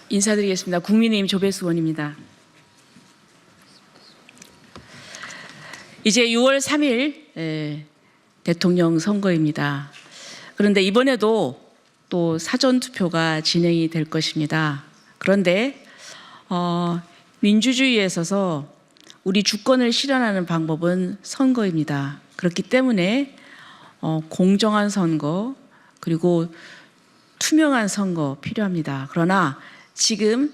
인사드리겠습니다. 국민의힘 조배수 의원입니다. 이제 6월 3일 대통령 선거입니다. 그런데 이번에도 또 사전투표가 진행이 될 것입니다. 그런데 민주주의에 있어서 우리 주권을 실현하는 방법은 선거입니다. 그렇기 때문에 공정한 선거 그리고 투명한 선거 필요합니다. 그러나 지금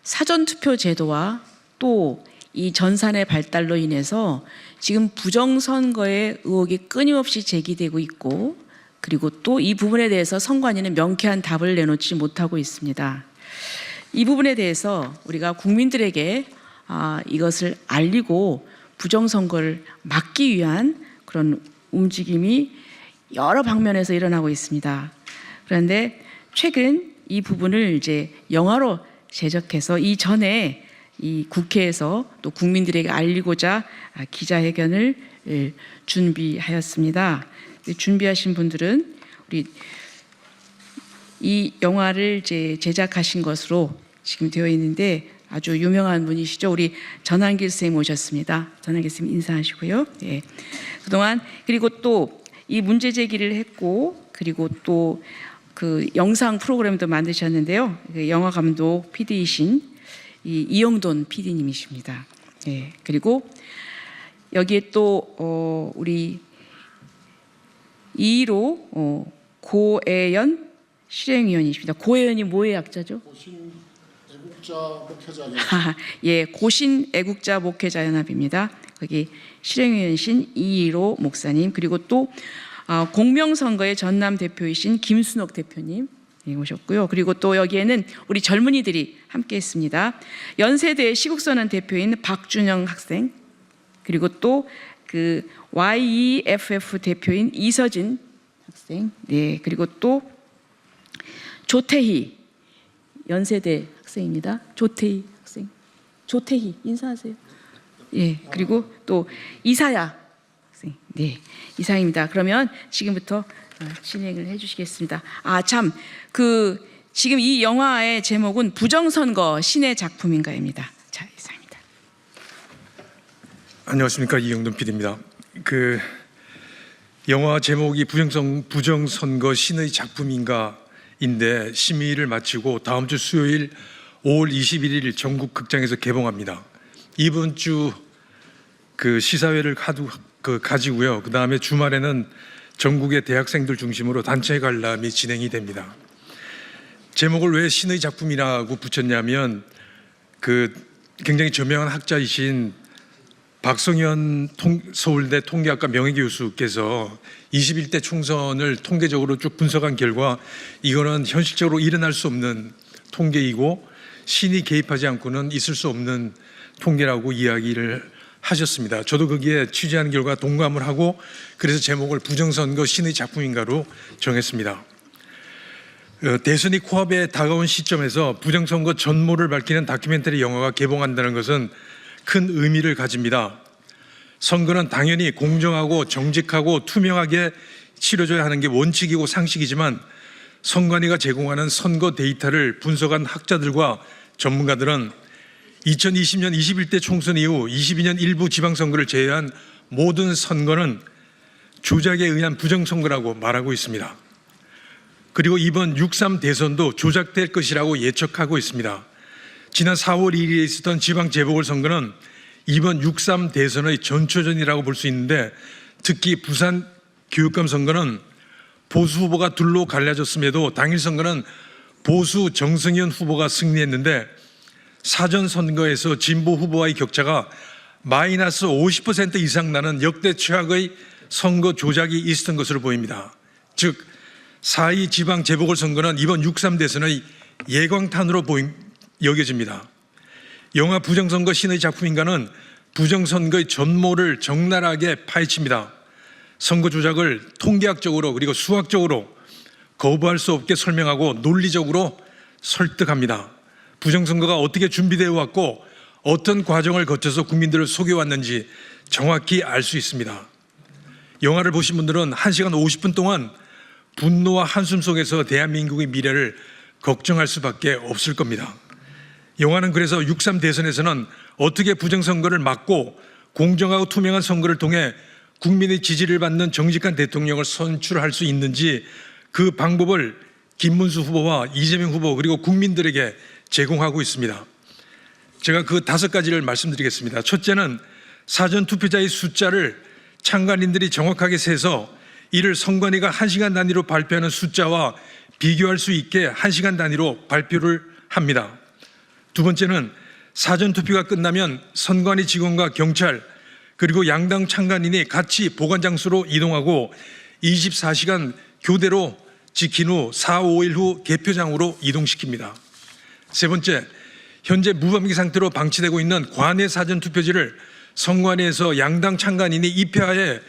사전투표 제도와 또 이 전산의 발달로 인해서 지금 부정선거의 의혹이 끊임없이 제기되고 있고 그리고 또 이 부분에 대해서 선관위는 명쾌한 답을 내놓지 못하고 있습니다. 이 부분에 대해서 우리가 국민들에게 이것을 알리고 부정선거를 막기 위한 그런 움직임이 여러 방면에서 일어나고 있습니다. 그런데 최근 이 부분을 이제 영화로 제작해서 이전에 이 국회에서 또 국민들에게 알리고자 기자회견을 준비하였습니다. 준비하신 분들은 우리 이 영화를 이제 제작하신 것으로 지금 되어 있는데 아주 유명한 분이시죠. 우리 전한길 선생님 오셨습니다. 전한길 선생님 인사하시고요. 예. 그동안 그리고 또 이 문제 제기를 했고 그리고 또 그 영상 프로그램도 만드셨는데요. 영화 감독 PD이신 이영돈 PD님이십니다. 예. 그리고 여기에 또 우리 2로 고애연 실행위원이십니다. 고애연이 뭐의 약자죠? 고신 애국자 목회자 연합. 예, 고신 애국자 목회자 연합입니다. 거기 실행위원이신 이일호 목사님 그리고 또 공명선거의 전남 대표이신 김순옥 대표님 오셨고요. 그리고 또 여기에는 우리 젊은이들이 함께했습니다. 연세대 시국선언 대표인 박준영 학생 그리고 또 그 YEFF 대표인 이서진 학생 네 그리고 또 조태희 연세대 학생입니다. 조태희 학생 조태희 인사하세요. 예 그리고 또 이사야 학생 네 이상입니다. 그러면 지금부터 진행을 해주시겠습니다. 참 그 지금 이 영화의 제목은 부정선거 신의 작품인가입니다. 자 이상입니다. 안녕하십니까 이영돈 PD입니다. 그 영화 제목이 부정선거 신의 작품인가인데 심의를 마치고 다음 주 수요일 5월 21일 전국 극장에서 개봉합니다. 이번 주 그 시사회를 가지고요. 그 다음에 주말에는 전국의 대학생들 중심으로 단체 관람이 진행이 됩니다. 제목을 왜 신의 작품이라고 붙였냐면 그 굉장히 저명한 학자이신 박성현 서울대 통계학과 명예교수께서 21대 총선을 통계적으로 쭉 분석한 결과 이거는 현실적으로 일어날 수 없는 통계이고 신이 개입하지 않고는 있을 수 없는 통계라고 이야기를 하셨습니다. 저도 거기에 취재하는 결과 동감을 하고 그래서 제목을 부정선거 신의 작품인가로 정했습니다. 대선이 코앞에 다가온 시점에서 부정선거 전모를 밝히는 다큐멘터리 영화가 개봉한다는 것은 큰 의미를 가집니다. 선거는 당연히 공정하고 정직하고 투명하게 치러져야 하는 게 원칙이고 상식이지만 선관위가 제공하는 선거 데이터를 분석한 학자들과 전문가들은 2020년 21대 총선 이후 22년 일부 지방선거를 제외한 모든 선거는 조작에 의한 부정선거라고 말하고 있습니다. 그리고 이번 6.3 대선도 조작될 것이라고 예측하고 있습니다. 지난 4월 2일에 있었던 지방 재보궐선거는 이번 6.3 대선의 전초전이라고 볼 수 있는데 특히 부산 교육감 선거는 보수 후보가 둘로 갈라졌음에도 당일 선거는 보수 정승현 후보가 승리했는데 사전 선거에서 진보 후보와의 격차가 마이너스 50% 이상 나는 역대 최악의 선거 조작이 있었던 것으로 보입니다. 즉 4.2 지방 재보궐선거는 이번 6.3 대선의 예광탄으로 여겨집니다. 영화 부정선거 신의 작품인가는 부정선거의 전모를 적나라하게 파헤칩니다. 선거 조작을 통계학적으로 그리고 수학적으로 거부할 수 없게 설명하고 논리적으로 설득합니다. 부정선거가 어떻게 준비되어 왔고 어떤 과정을 거쳐서 국민들을 속여왔는지 정확히 알 수 있습니다. 영화를 보신 분들은 1시간 50분 동안 분노와 한숨 속에서 대한민국의 미래를 걱정할 수밖에 없을 겁니다. 영화는 그래서 6.3 대선에서는 어떻게 부정선거를 막고 공정하고 투명한 선거를 통해 국민의 지지를 받는 정직한 대통령을 선출할 수 있는지 그 방법을 김문수 후보와 이재명 후보 그리고 국민들에게 제공하고 있습니다. 제가 그 5가지를 말씀드리겠습니다. 첫째는 사전투표자의 숫자를 참관인들이 정확하게 세서 이를 선관위가 1시간 단위로 발표하는 숫자와 비교할 수 있게 1시간 단위로 발표를 합니다. 두 번째는 사전투표가 끝나면 선관위 직원과 경찰 그리고 양당 참관인이 같이 보관 장소로 이동하고 24시간 교대로 지킨 후 4, 5일 후 개표장으로 이동시킵니다. 세 번째, 현재 무방비 상태로 방치되고 있는 관외 사전투표지를 선관위에서 양당 참관인이 입회하에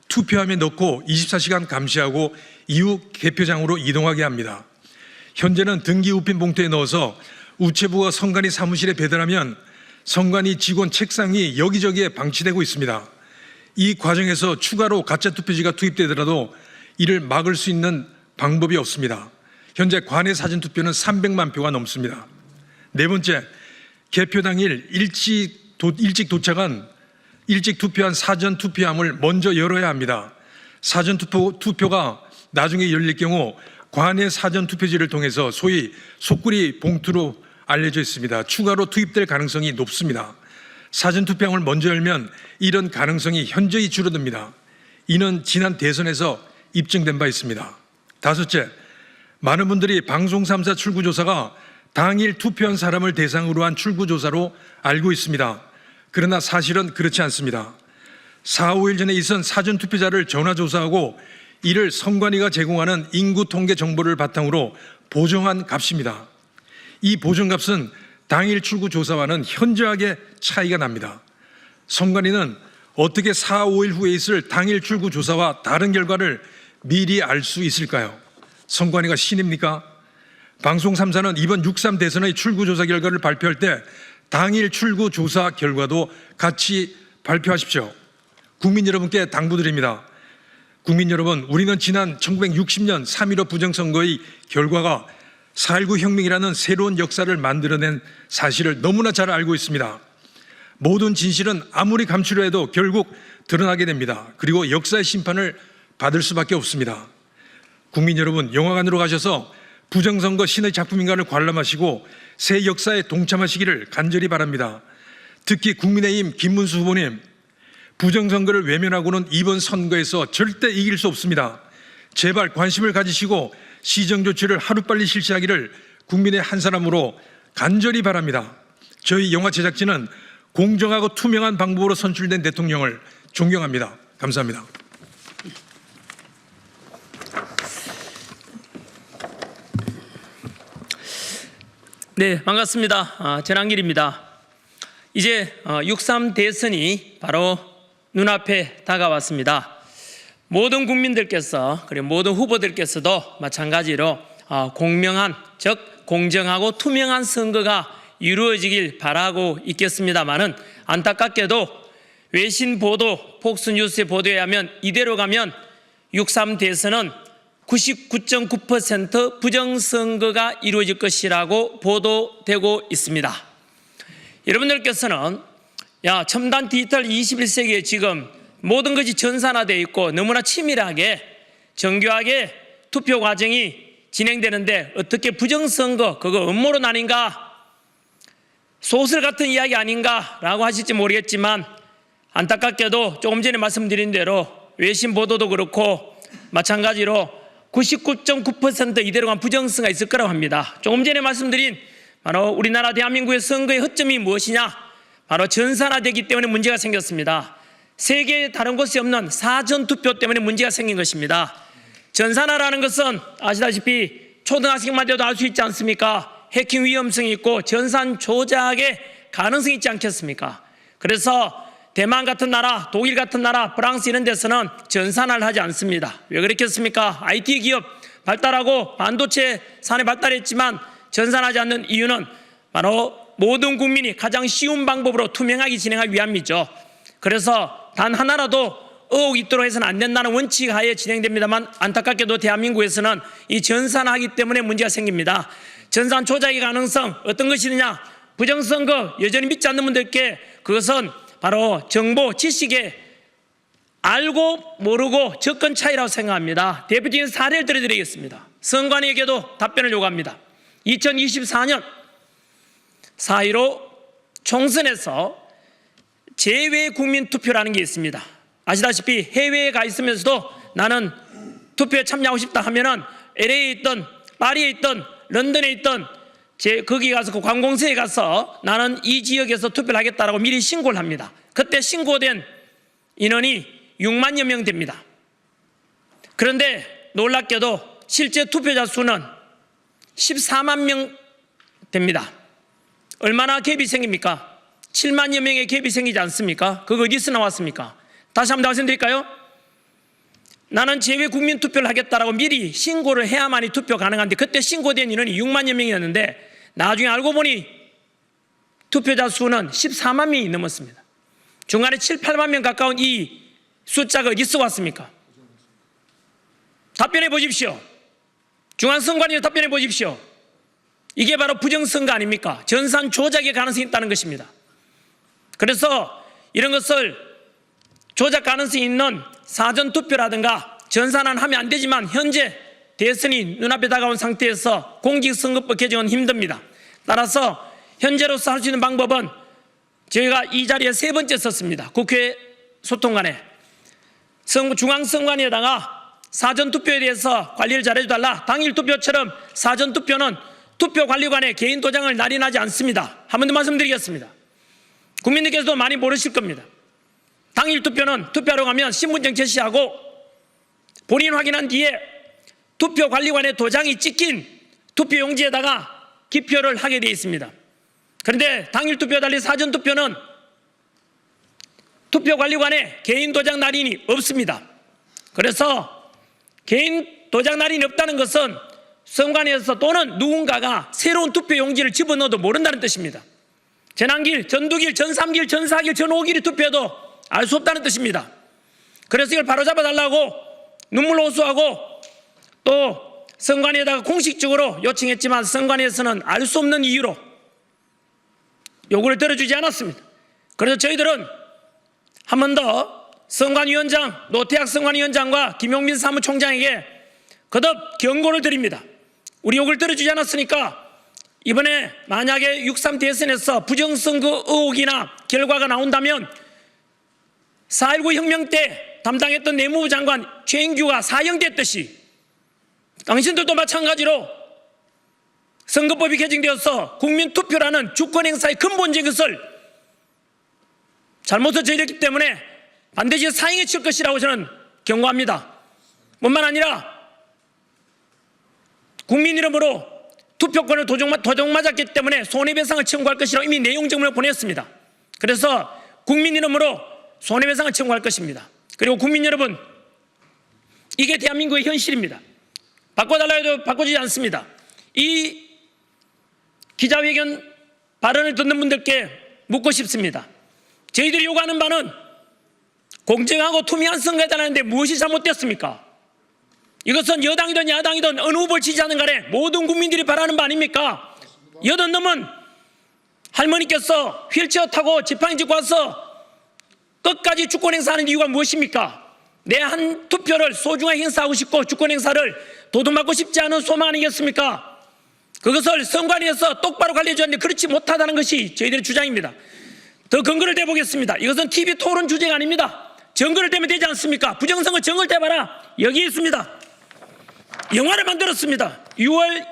투표함에 넣고 24시간 감시하고 이후 개표장으로 이동하게 합니다. 현재는 등기 우편 봉투에 넣어서 우체부가 선관위 사무실에 배달하면 선관위 직원 책상이 여기저기에 방치되고 있습니다. 이 과정에서 추가로 가짜 투표지가 투입되더라도 이를 막을 수 있는 방법이 없습니다. 현재 관외 사전투표는 300만 표가 넘습니다. 네 번째, 개표 당일 일찍 투표한 사전투표함을 먼저 열어야 합니다. 사전투표가 나중에 열릴 경우 관외 사전투표지를 통해서 소위 속구리 봉투로 알려져 있습니다. 추가로 투입될 가능성이 높습니다. 사전투표함을 먼저 열면 이런 가능성이 현저히 줄어듭니다. 이는 지난 대선에서 입증된 바 있습니다. 다섯째, 많은 분들이 방송 3사 출구조사가 당일 투표한 사람을 대상으로 한 출구조사로 알고 있습니다. 그러나 사실은 그렇지 않습니다. 4, 5일 전에 있은 사전투표자를 전화조사하고 이를 선관위가 제공하는 인구 통계 정보를 바탕으로 보정한 값입니다. 이 보정값은 당일 출구조사와는 현저하게 차이가 납니다. 선관위는 어떻게 4, 5일 후에 있을 당일 출구조사와 다른 결과를 미리 알 수 있을까요? 선관위가 신입니까? 방송 3사는 이번 6.3 대선의 출구조사 결과를 발표할 때 당일 출구조사 결과도 같이 발표하십시오. 국민 여러분께 당부드립니다. 국민 여러분, 우리는 지난 1960년 3.15 부정선거의 결과가 4.19 혁명이라는 새로운 역사를 만들어낸 사실을 너무나 잘 알고 있습니다. 모든 진실은 아무리 감추려 해도 결국 드러나게 됩니다. 그리고 역사의 심판을 받을 수밖에 없습니다. 국민 여러분, 영화관으로 가셔서 부정선거 신의 작품인가를 관람하시고 새 역사에 동참하시기를 간절히 바랍니다. 특히 국민의힘 김문수 후보님, 부정선거를 외면하고는 이번 선거에서 절대 이길 수 없습니다. 제발 관심을 가지시고 시정조치를 하루빨리 실시하기를 국민의 한 사람으로 간절히 바랍니다. 저희 영화 제작진은 공정하고 투명한 방법으로 선출된 대통령을 존경합니다. 감사합니다. 네, 반갑습니다. 전한길입니다. 이제 6.3 대선이 바로 눈앞에 다가왔습니다. 모든 국민들께서 그리고 모든 후보들께서도 마찬가지로 공명한, 즉 공정하고 투명한 선거가 이루어지길 바라고 있겠습니다마는 안타깝게도 외신 보도, 폭스뉴스의 보도에 의하면 이대로 가면 6.3 대선은 99.9% 부정선거가 이루어질 것이라고 보도되고 있습니다. 여러분들께서는 첨단 디지털 21세기에 지금 모든 것이 전산화되어 있고 너무나 치밀하게 정교하게 투표 과정이 진행되는데 어떻게 부정선거 그거 음모론 아닌가, 소설 같은 이야기 아닌가 라고 하실지 모르겠지만 안타깝게도 조금 전에 말씀드린 대로 외신 보도도 그렇고 마찬가지로 99.9% 이대로 간 부정선거가 있을 거라고 합니다. 조금 전에 말씀드린 바로 우리나라 대한민국의 선거의 허점이 무엇이냐, 바로 전산화되기 때문에 문제가 생겼습니다. 세계의 다른 곳에 없는 사전투표 때문에 문제가 생긴 것입니다. 전산화라는 것은 아시다시피 초등학생만 돼도 알 수 있지 않습니까? 해킹 위험성이 있고 전산 조작의 가능성이 있지 않겠습니까? 그래서 대만 같은 나라, 독일 같은 나라, 프랑스 이런 데서는 전산화를 하지 않습니다. 왜 그렇겠습니까? IT 기업 발달하고 반도체 산업이 발달했지만 전산하지 않는 이유는 바로 모든 국민이 가장 쉬운 방법으로 투명하게 진행하기 위함이죠. 그래서 단 하나라도 의혹이 있도록 해서는 안 된다는 원칙 하에 진행됩니다만 안타깝게도 대한민국에서는 이 전산하기 때문에 문제가 생깁니다. 전산 조작의 가능성 어떤 것이느냐, 부정선거 여전히 믿지 않는 분들께 그것은 바로 정보 지식의 알고 모르고 접근 차이라고 생각합니다. 대표적인 사례를 들어드리겠습니다. 선관위에게도 답변을 요구합니다. 2024년 4.15 총선에서 재외 국민 투표라는 게 있습니다. 아시다시피 해외에 가 있으면서도 나는 투표에 참여하고 싶다 하면은 LA에 있던 파리에 있던 런던에 있던 거기 가서 그 관공서에 가서 나는 이 지역에서 투표를 하겠다라고 미리 신고를 합니다. 그때 신고된 인원이 6만여 명 됩니다. 그런데 놀랍게도 실제 투표자 수는 14만 명 됩니다. 얼마나 갭이 생깁니까? 7만여 명의 갭이 생기지 않습니까? 그거 어디서 나왔습니까? 다시 한번 말씀드릴까요? 나는 재외 국민 투표를 하겠다라고 미리 신고를 해야만이 투표 가능한데 그때 신고된 인원이 6만여 명이었는데 나중에 알고 보니 투표자 수는 14만 명이 넘었습니다. 중간에 7, 8만 명 가까운 이 숫자가 어디서 왔습니까? 답변해 보십시오. 중앙선관위에 답변해 보십시오. 이게 바로 부정선거 아닙니까? 전산 조작의 가능성이 있다는 것입니다. 그래서 이런 것을 조작 가능성이 있는 사전투표라든가 전산은 하면 안 되지만 현재 대선이 눈앞에 다가온 상태에서 공직선거법 개정은 힘듭니다. 따라서 현재로서 할 수 있는 방법은 저희가 이 자리에 3번째 썼습니다. 국회 소통관에 중앙선관위에다가 사전투표에 대해서 관리를 잘해달라. 당일 투표처럼 사전투표는 투표관리관의 개인 도장을 날인하지 않습니다. 한 번 더 말씀드리겠습니다. 국민들께서도 많이 모르실 겁니다. 당일 투표는 투표하러 가면 신분증 제시하고 본인 확인한 뒤에 투표관리관의 도장이 찍힌 투표용지에다가 기표를 하게 되어 있습니다. 그런데 당일 투표와 달리 사전투표는 투표관리관에 개인 도장 날인이 없습니다. 그래서 개인 도장 날인이 없다는 것은 선관위에서 또는 누군가가 새로운 투표용지를 집어넣어도 모른다는 뜻입니다. 전환길, 전두길, 전3길, 전4길, 전5길 투표해도 알 수 없다는 뜻입니다. 그래서 이걸 바로잡아 달라고 눈물 호소하고 또 선관위에다가 공식적으로 요청했지만 선관위에서는 알 수 없는 이유로 요구를 들어주지 않았습니다. 그래서 저희들은 한 번 더 선관위원장, 노태학 선관위원장과 김용민 사무총장에게 거듭 경고를 드립니다. 우리 요구를 들어주지 않았으니까 이번에 만약에 6.3 대선에서 부정선거 의혹이나 결과가 나온다면 4.19 혁명 때 담당했던 내무부 장관 최인규가 사형됐듯이 당신들도 마찬가지로 선거법이 개정되어서 국민투표라는 주권행사의 근본적인 것을 잘못을 저질렀기 때문에 반드시 사형에 칠 것이라고 저는 경고합니다. 뿐만 아니라 국민 이름으로 투표권을 도둑맞았기 때문에 손해배상을 청구할 것이라고 이미 내용증을 보냈습니다. 그래서 국민 이름으로 손해배상을 청구할 것입니다. 그리고 국민 여러분, 이게 대한민국의 현실입니다. 바꿔달라 해도 바꿔주지 않습니다. 이 기자회견 발언을 듣는 분들께 묻고 싶습니다. 저희들이 요구하는 바는 공정하고 투명한 선거에 달하는데 무엇이 잘못됐습니까? 이것은 여당이든 야당이든 어느 후보를 지지하는 간에 모든 국민들이 바라는 바 아닙니까? 80넘은 할머니께서 휠체어 타고 지팡이 짚고 와서 끝까지 주권 행사하는 이유가 무엇입니까? 내 한 투표를 소중하게 행사하고 싶고 주권 행사를 도둑맞고 싶지 않은 소망 아니겠습니까? 그것을 선관위에서 똑바로 관리해 주었는데 그렇지 못하다는 것이 저희들의 주장입니다. 더 근거를 대보겠습니다. 이것은 TV 토론 주제가 아닙니다. 증거를 대면 되지 않습니까? 부정선거 증거를 대봐라. 여기 있습니다. 영화를 만들었습니다. 6월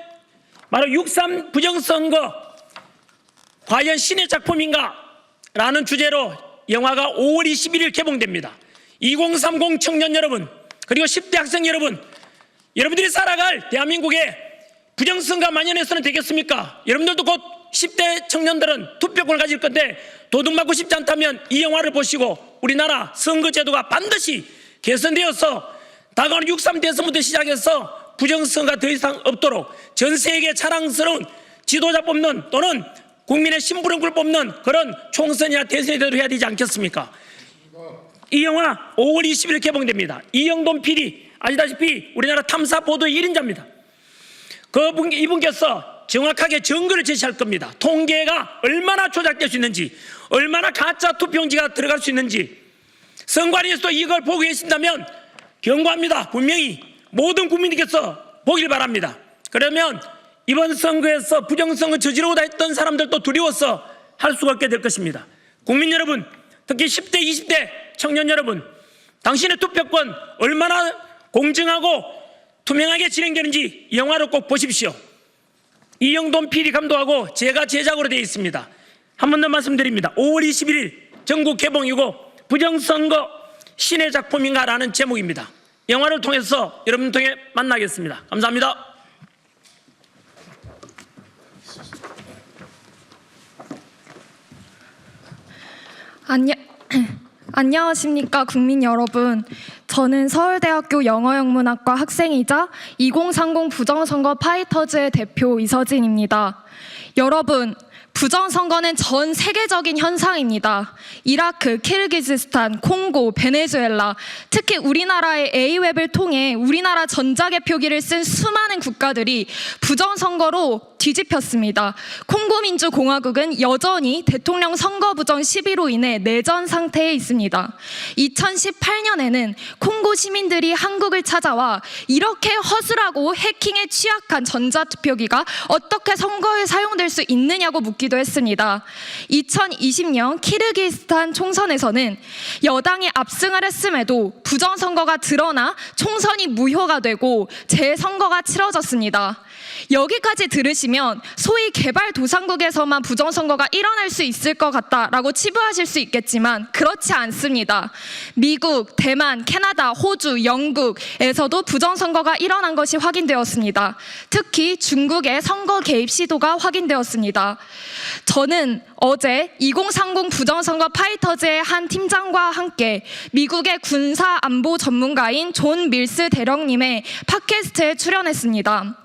바로 6.3 부정선거 과연 신의 작품인가? 라는 주제로 영화가 5월 21일 개봉됩니다. 2030 청년 여러분, 그리고 10대 학생 여러분, 여러분들이 살아갈 대한민국에 부정선거 만연해서는 되겠습니까? 여러분들도 곧 10대 청년들은 투표권을 가질 건데 도둑맞고 싶지 않다면 이 영화를 보시고 우리나라 선거제도가 반드시 개선되어서 다가오는 6.3 대선부터 시작해서 부정선거가 더 이상 없도록 전 세계 자랑스러운 지도자 뽑는 또는 국민의 심부름꾼을 뽑는 그런 총선이나 대선이 되도록 해야 되지 않겠습니까? 이 영화 5월 20일 개봉됩니다. 이영돈 PD 아시다시피 우리나라 탐사 보도의 1인자입니다. 이분께서 정확하게 증거를 제시할 겁니다. 통계가 얼마나 조작될 수 있는지, 얼마나 가짜 투표용지가 들어갈 수 있는지. 선관위에서도 이걸 보고 계신다면 경고합니다. 분명히 모든 국민들께서 보길 바랍니다. 그러면 이번 선거에서 부정선거 저지르고자 했던 사람들도 두려워서 할 수가 없게 될 것입니다. 국민 여러분, 특히 10대, 20대 청년 여러분, 당신의 투표권 얼마나 공정하고 투명하게 진행되는지 이 영화를 꼭 보십시오. 이영돈 PD 감독하고 제가 제작으로 되어 있습니다. 한 번 더 말씀드립니다. 5월 21일 전국 개봉이고 부정선거 신의 작품인가라는 제목입니다. 영화를 통해서 여러분 통해 만나겠습니다. 감사합니다. 안녕하십니까 국민 여러분. 저는 서울대학교 영어영문학과 학생이자 2030 부정선거 파이터즈의 대표 이서진입니다. 여러분, 부정선거는 전 세계적인 현상입니다. 이라크, 키르기즈스탄, 콩고, 베네수엘라, 특히 우리나라의 A웹을 통해 우리나라 전자개표기를 쓴 수많은 국가들이 부정선거로 뒤집혔습니다. 콩고민주공화국은 여전히 대통령 선거 부정 시비로 인해 내전 상태에 있습니다. 2018년에는 콩고 시민들이 한국을 찾아와 이렇게 허술하고 해킹에 취약한 전자투표기가 어떻게 선거에 사용될 수 있느냐고 묻기도 했습니다. 2020년 키르기스탄 총선에서는 여당이 압승을 했음에도 부정선거가 드러나 총선이 무효가 되고 재선거가 치러졌습니다. 여기까지 들으시면 소위 개발도상국에서만 부정선거가 일어날 수 있을 것 같다라고 치부하실 수 있겠지만 그렇지 않습니다. 미국, 대만, 캐나다, 호주, 영국에서도 부정선거가 일어난 것이 확인되었습니다. 특히 중국의 선거 개입 시도가 확인되었습니다. 저는 어제 2030 부정선거 파이터즈의 한 팀장과 함께 미국의 군사 안보 전문가인 존 밀스 대령님의 팟캐스트에 출연했습니다.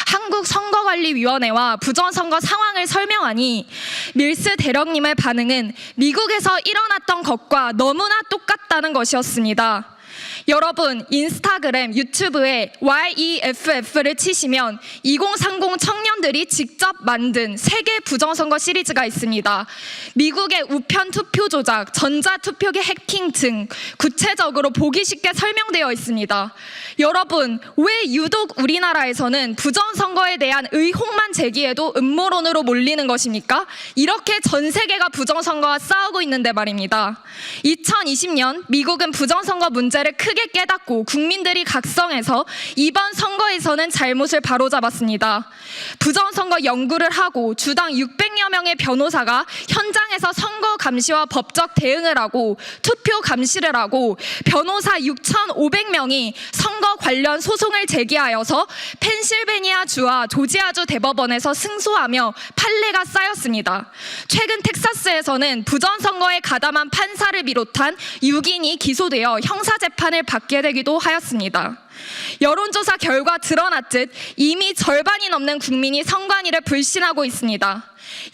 한국선거관리위원회와 부정선거 상황을 설명하니 밀스 대령님의 반응은 미국에서 일어났던 것과 너무나 똑같다는 것이었습니다. 여러분, 인스타그램, 유튜브에 YEFF를 치시면 2030 청년들이 직접 만든 세계 부정선거 시리즈가 있습니다. 미국의 우편 투표 조작, 전자투표기 해킹 등 구체적으로 보기 쉽게 설명되어 있습니다. 여러분, 왜 유독 우리나라에서는 부정선거에 대한 의혹만 제기해도 음모론으로 몰리는 것입니까? 이렇게 전 세계가 부정선거와 싸우고 있는데 말입니다. 2020년 미국은 부정선거 문제를 크게 깨닫고 국민들이 각성해서 이번 선거에서는 잘못을 바로잡았습니다. 부정선거 연구를 하고 주당 600여 명의 변호사가 현장에서 선거 감시와 법적 대응을 하고 투표 감시를 하고 변호사 6,500명이 선거 관련 소송을 제기하여서 펜실베니아주와 조지아주 대법원에서 승소하며 판례가 쌓였습니다. 최근 텍사스에서는 부정선거에 가담한 판사를 비롯한 6인이 기소되어 형사재판을 받게 되기도 하였습니다. 여론조사 결과 드러났듯 이미 절반이 넘는 국민이 선관위를 불신하고 있습니다.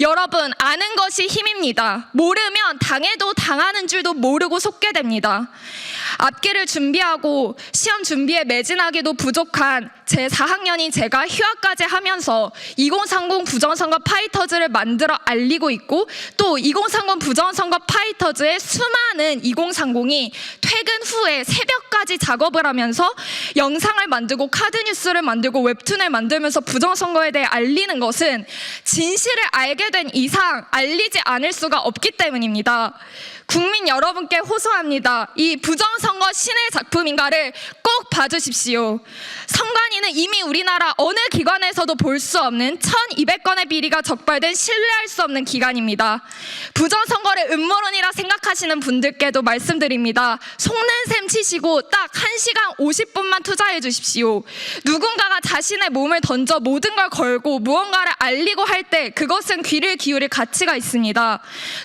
여러분, 아는 것이 힘입니다. 모르면 당해도 당하는 줄도 모르고 속게 됩니다. 앞길을 준비하고 시험 준비에 매진하기도 부족한 제 4학년인 제가 휴학까지 하면서 2030 부정선거 파이터즈를 만들어 알리고 있고 또 2030 부정선거 파이터즈의 수많은 2030이 퇴근 후에 새벽까지 작업을 하면서 영상을 만들고 카드뉴스를 만들고 웹툰을 만들면서 부정선거에 대해 알리는 것은 진실을 알게 된 이상 알리지 않을 수가 없기 때문입니다. 국민 여러분께 호소합니다. 이 부정선거 신의 작품인가를 꼭 봐주십시오. 선관위는 이미 우리나라 어느 기관에서도 볼 수 없는 1200건의 비리가 적발된 신뢰할 수 없는 기관입니다. 부정선거를 음모론이라 생각하시는 분들께도 말씀드립니다. 속는 셈 치시고 딱 1시간 50분만 투자해 주십시오. 누군가가 자신의 몸을 던져 모든 걸 걸고 무언가를 알리고 할 때 그것은 귀를 기울일 가치가 있습니다.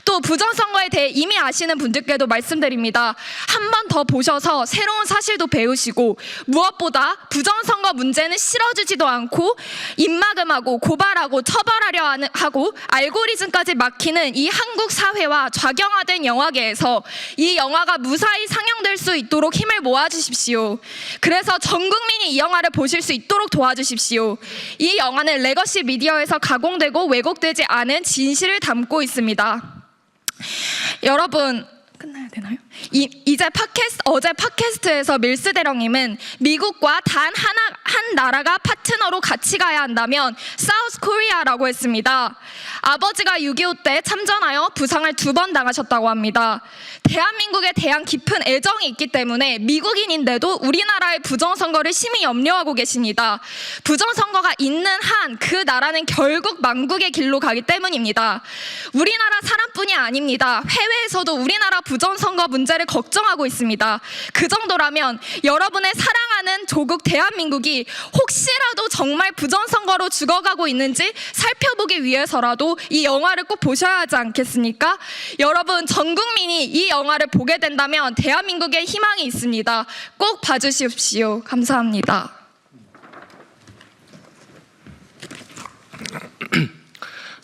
또 부정선거에 대해 이미 아시는 분들께도 말씀드립니다. 한 번 더 보셔서 새로운 사실도 배우시고 무엇보다 부정선거 문제는 실어주지도 않고 입막음하고 고발하고 처벌하려 하고 알고리즘까지 막히는 이 한국 사회와 좌경화된 영화계에서 이 영화가 무사히 상영될 수 있도록 힘을 모아주십시오. 그래서 전 국민이 이 영화를 보실 수 있도록 도와주십시오. 이 영화는 레거시 미디어에서 가공되고 왜곡되지 않은 진실을 담고 있습니다. 여러분, 끝나야 되나요? 어제 팟캐스트에서 밀스 대령님은 미국과 단 한 나라가 파트너로 같이 가야 한다면 사우스 코리아라고 했습니다. 아버지가 6.25 때 참전하여 부상을 2번 당하셨다고 합니다. 대한민국에 대한 깊은 애정이 있기 때문에 미국인인데도 우리나라의 부정선거를 심히 염려하고 계십니다. 부정선거가 있는 한 그 나라는 결국 망국의 길로 가기 때문입니다. 우리나라 사람뿐이 아닙니다. 해외에서도 우리나라 부정선거 문제를 걱정하고 있습니다. 그 정도라면 여러분의 사랑하는 조국 대한민국이 혹시라도 정말 부정선거로 죽어가고 있는지 살펴보기 위해서라도 이 영화를 꼭 보셔야 하지 않겠습니까? 여러분, 전 국민이 이 영화를 보게 된다면 대한민국에 희망이 있습니다. 꼭 봐주십시오. 감사합니다.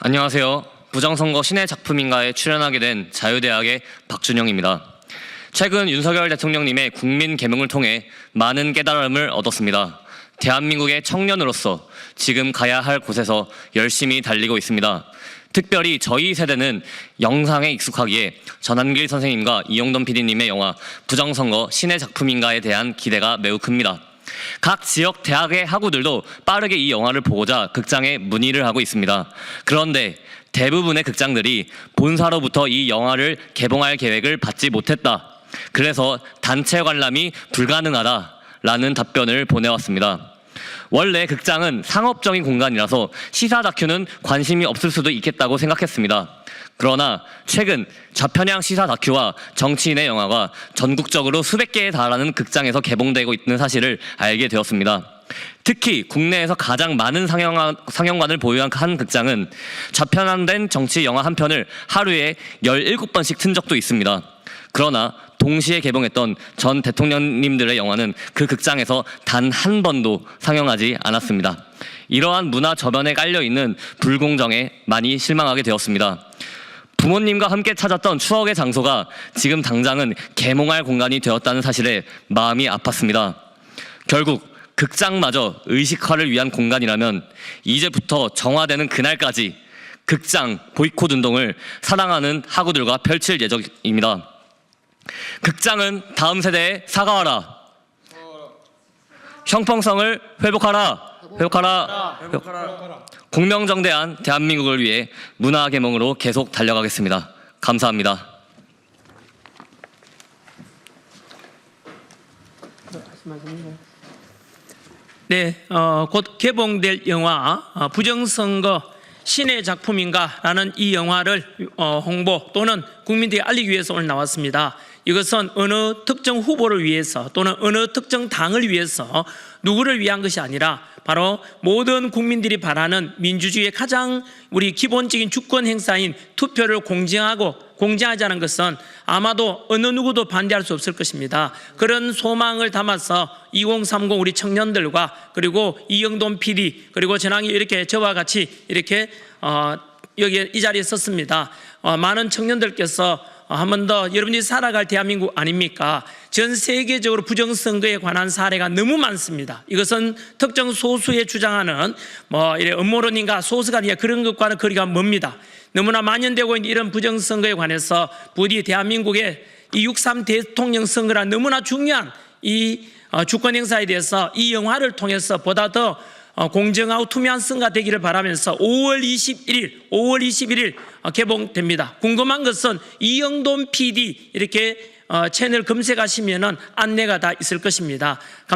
안녕하세요. 부정선거 신의 작품인가에 출연하게 된 자유대학의 박준영입니다. 최근 윤석열 대통령님의 국민 계몽을 통해 많은 깨달음을 얻었습니다. 대한민국의 청년으로서 지금 가야 할 곳에서 열심히 달리고 있습니다. 특별히 저희 세대는 영상에 익숙하기에 전한길 선생님과 이용돈 PD님의 영화 부정선거 신의 작품인가에 대한 기대가 매우 큽니다. 각 지역 대학의 학우들도 빠르게 이 영화를 보고자 극장에 문의를 하고 있습니다. 그런데 대부분의 극장들이 본사로부터 이 영화를 개봉할 계획을 받지 못했다. 그래서 단체 관람이 불가능하다라는 답변을 보내왔습니다. 원래 극장은 상업적인 공간이라서 시사 다큐는 관심이 없을 수도 있겠다고 생각했습니다. 그러나 최근 좌편향 시사 다큐와 정치인의 영화가 전국적으로 수백 개에 달하는 극장에서 개봉되고 있는 사실을 알게 되었습니다. 특히 국내에서 가장 많은 상영관을 보유한 한 극장은 좌편향된 정치 영화 한 편을 하루에 17번씩 튼 적도 있습니다. 그러나 동시에 개봉했던 전 대통령님들의 영화는 그 극장에서 단 한 번도 상영하지 않았습니다. 이러한 문화 저변에 깔려있는 불공정에 많이 실망하게 되었습니다. 부모님과 함께 찾았던 추억의 장소가 지금 당장은 개몽할 공간이 되었다는 사실에 마음이 아팠습니다. 결국 극장마저 의식화를 위한 공간이라면 이제부터 정화되는 그날까지 극장 보이콧 운동을 사랑하는 학우들과 펼칠 예정입니다. 극장은 다음 세대에 사과하라. 형평성을 회복하라. 공명정대한 대한민국을 위해 문화 계몽으로 계속 달려가겠습니다. 감사합니다. 네, 곧 개봉될 영화 부정선거 신의 작품인가라는 이 영화를 홍보 또는 국민들에게 알리기 위해서 오늘 나왔습니다. 이것은 어느 특정 후보를 위해서 또는 어느 특정 당을 위해서 누구를 위한 것이 아니라 바로 모든 국민들이 바라는 민주주의의 가장 우리 기본적인 주권 행사인 투표를 공정하자는 것은 아마도 어느 누구도 반대할 수 없을 것입니다. 그런 소망을 담아서 2030 우리 청년들과 그리고 이영돈 PD 그리고 전황이 이렇게 저와 같이 이렇게 여기 이 자리에 섰습니다. 많은 청년들께서 한 번 더 여러분이 살아갈 대한민국 아닙니까? 전 세계적으로 부정선거에 관한 사례가 너무 많습니다. 이것은 특정 소수에 주장하는 이래 음모론인가 소수가 아니라 그런 것과는 거리가 멉니다. 너무나 만연되고 있는 이런 부정선거에 관해서 부디 대한민국의 이 6.3 대통령 선거라 너무나 중요한 이 주권 행사에 대해서 이 영화를 통해서 보다 더 공정하고 투명한 선거가 되기를 바라면서 5월 21일 개봉됩니다. 궁금한 것은 이영돈 PD 이렇게 채널 검색하시면은 안내가 다 있을 것입니다. 감사합니다.